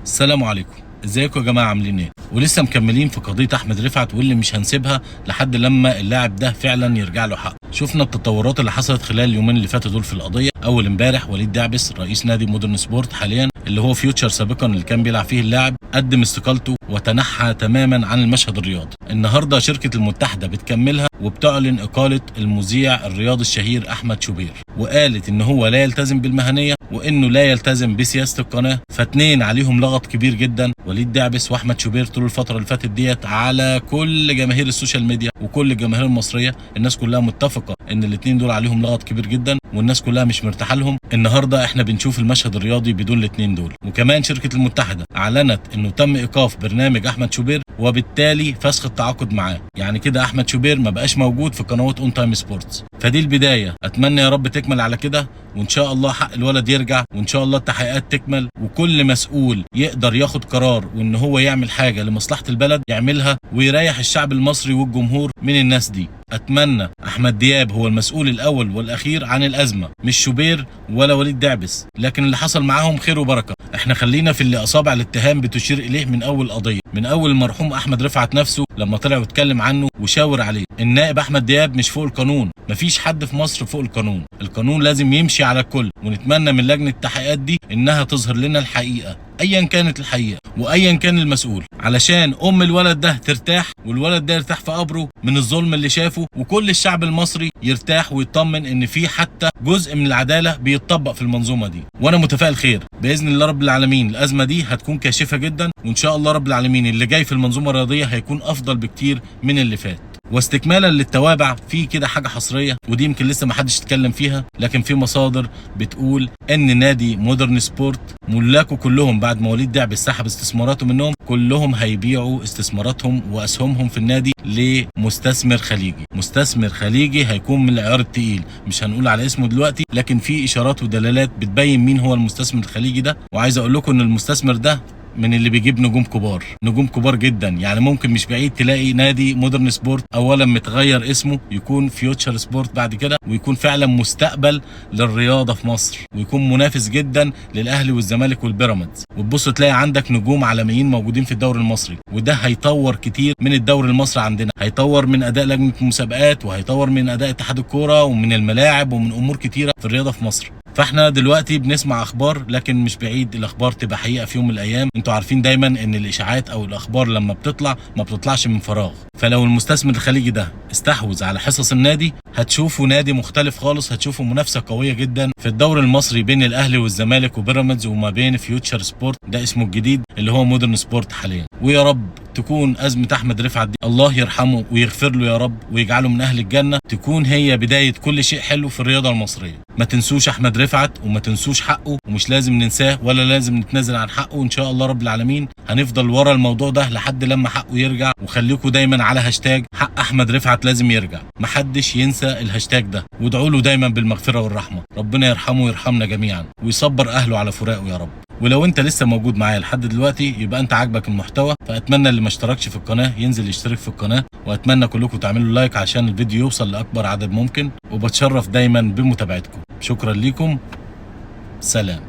السلام عليكم. ازيكم يا جماعه، عاملين ايه؟ ولسه مكملين في قضيه احمد رفعت، واللي مش هنسيبها لحد لما اللاعب ده فعلا يرجع له حق. شفنا التطورات اللي حصلت خلال اليومين اللي فاتوا دول في القضيه. اول امبارح وليد دعبس رئيس نادي مودرن سبورت حاليا، اللي هو فيوتشر سابقا اللي كان بيلعب فيه اللاعب، قدم استقالته وتنحى تماما عن المشهد الرياضي. النهارده شركه المتحده بتكملها وبتعلن اقاله المذيع الرياضي الشهير احمد شوبير، وقالت ان هو لا يلتزم بالمهنيه وانه لا يلتزم بسياسه القناه. فاتنين عليهم لغط كبير جدا، وليد دعبس واحمد شوبير، طول الفتره اللي فاتت ديت على كل جماهير السوشيال ميديا وكل الجماهير المصريه. الناس كلها متفقه ان الاتنين دول عليهم لغط كبير جدا، والناس كلها مش مرتاحه لهم. النهارده احنا بنشوف المشهد الرياضي بدون الاتنين دول. وكمان شركه المتحده اعلنت انه تم ايقاف برنامج احمد شوبير وبالتالي فسخ التعاقد معاه. يعني كده احمد شوبير ما بقاش موجود في قنوات اون تايم سبورتس. فدي البدايه، اتمنى يا رب تكمل على كده، وان شاء الله حق الولد يرجع، وان شاء الله التحقيقات تكمل، وكل مسؤول يقدر ياخد قرار وان هو يعمل حاجه لمصلحه البلد يعملها، ويريح الشعب المصري والجمهور من الناس دي. اتمنى احمد دياب هو المسؤول الاول والاخير عن الازمه، مش شوبير ولا وليد دعبس، لكن اللي حصل معاهم خير وبركه. احنا خلينا في اللي اصابع الاتهام بتشير اليه من اول قضيه، من اول المرحوم احمد رفعت نفسه لما طلع واتكلم عنه وشاور عليه. النائب احمد دياب مش فوق القانون، مفيش حد في مصر فوق القانون، القانون لازم يمشي على الكل. ونتمنى من لجنه التحقيقات دي انها تظهر لنا الحقيقه ايا كانت الحقيقه وايا كان المسؤول، علشان الولد ده ترتاح، والولد ده يرتاح في قبره من الظلم اللي شافه، وكل الشعب المصري يرتاح ويطمن ان في حتى جزء من العداله بيتطبق في المنظومه دي. وانا متفائل خير باذن الله رب العالمين. الازمه دي هتكون كاشفه جدا، وان شاء الله رب العالمين اللي جاي في المنظومه الرياضيه هيكون افضل بكتير من اللي فات. واستكمالا للتوابع، في كده حاجه حصريه ودي يمكن لسه ما حدش اتكلم فيها، لكن في مصادر بتقول ان نادي مودرن سبورت ملاكه كلهم بعد ما وليد دعبس سحب استثماراته منهم، كلهم هيبيعوا استثماراتهم واسهمهم في النادي لمستثمر خليجي. مستثمر خليجي هيكون من العيار التقيل، مش هنقول على اسمه دلوقتي، لكن في اشارات ودلالات بتبين مين هو المستثمر الخليجي ده. وعايز اقول لكم ان المستثمر ده من اللي بيجيب نجوم كبار، نجوم كبار جدا. يعني ممكن مش بعيد تلاقي نادي مودرن سبورت اولا متغير اسمه يكون فيوتشر سبورت بعد كده، ويكون فعلا مستقبل للرياضه في مصر، ويكون منافس جدا للاهلي والزمالك والبيراميدز. وتبص تلاقي عندك نجوم عالميين موجودين في الدوري المصري، وده هيطور كتير من الدوري المصري عندنا، هيطور من اداء لجنه المسابقات، وهيطور من اداء اتحاد الكوره، ومن الملاعب، ومن امور كتيره في الرياضه في مصر. فاحنا دلوقتي بنسمع اخبار، لكن مش بعيد الاخبار تبقى حقيقه في يوم من الايام. انتوا عارفين دايما ان الاشاعات او الاخبار لما بتطلع ما بتطلعش من فراغ. فلو المستثمر الخليجي ده استحوذ على حصص النادي، هتشوفوا نادي مختلف خالص، هتشوفوا منافسه قويه جدا في الدوري المصري بين الاهلي والزمالك وبيراميدز، وما بين فيوتشر سبورت ده اسمه الجديد اللي هو مودرن سبورت حاليا. ويا رب تكون أزمة أحمد رفعت دي الله يرحمه ويغفر له يا رب ويجعله من أهل الجنة، تكون هي بداية كل شيء حلو في الرياضة المصرية. ما تنسوش أحمد رفعت وما تنسوش حقه، ومش لازم ننساه ولا لازم نتنازل عن حقه. وإن شاء الله رب العالمين هنفضل ورا الموضوع ده لحد لما حقه يرجع. وخليكم دايما على هاشتاج حق أحمد رفعت لازم يرجع، محدش ينسى الهاشتاج ده، وادعوا له دايما بالمغفرة والرحمة. ربنا يرحمه ويرحمنا جميعا ويصبر أهله على فراقه يا رب. ولو انت لسه موجود معايا لحد دلوقتي يبقى انت عاجبك المحتوى، فاتمنى اللي ما اشتركش في القناه ينزل يشترك في القناه، واتمنى كلكم تعملوا لايك عشان الفيديو يوصل لاكبر عدد ممكن، وبتشرف دايما بمتابعتكم. شكرا ليكم، سلام.